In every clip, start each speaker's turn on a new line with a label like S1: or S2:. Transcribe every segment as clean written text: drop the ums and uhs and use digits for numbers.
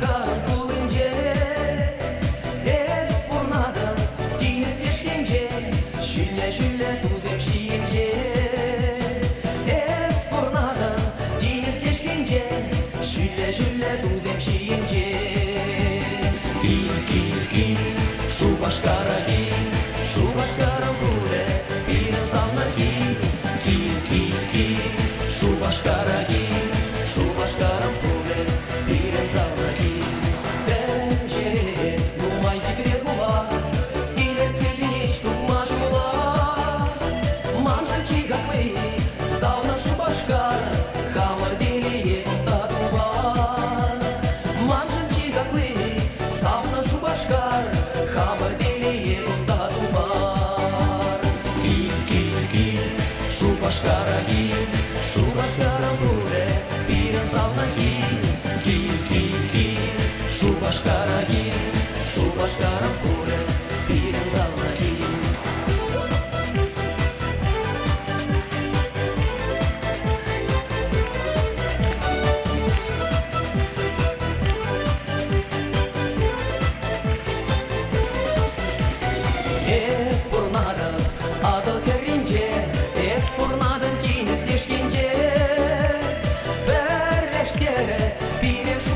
S1: башкарым кулынже, эс бурнадан теңізлешкенже, жүле-жүле тузем шиенже. Эс бурнадан теңізлешкенже, жүле-жүле тузем шиенже. Кил, шу башкара кил, шу башкарым куле, пирен сална кил. Кил, шу башкара кил, шу башкарым куле, пирен сална кил. Тенжере, нумай кипре кула, илерце тенеч туфма жула. Манжа чигаклы, сална шу башкар, хамар делие онда туба. Манжа чигаклы, сална шу башкар, хамар делие онда туба. Кил, шу башкара кил, шу башкарым куле, пирен сална кил. Кил, шу башкара кил, шу башкарым куле, пирен сална кил. Бурнадан адыл керинже, эс бурнадан теңізлешкенже. Бірлештере бирен шу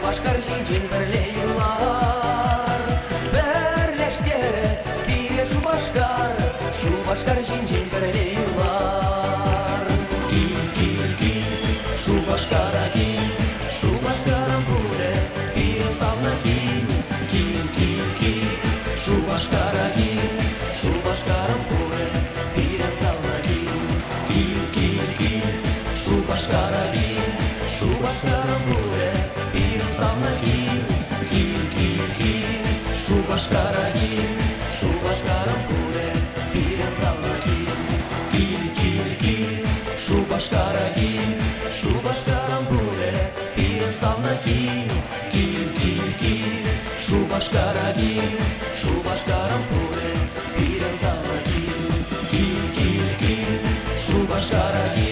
S1: башкар жинжен бірле юлар. Бірлештере бирен шу башкар жинжен бірле юлар. Кил, шу башкара кил, шу башкарым куле, пирен сална кил. Кил, шу башкара кил, шу башкарым куле, пирен сална кил. Кил, шу башкара кил, шу башкарым куле, пирен сална кил. Кил, шу башкара кил, шу башкарым куле, пирен сална кил. Кил, шу башкара кил, шу башкарым куле, пирен сална кил. Кил, шу башкара кил, шу башкарым куле, пирен сална кил. Кил, шу башкара кил.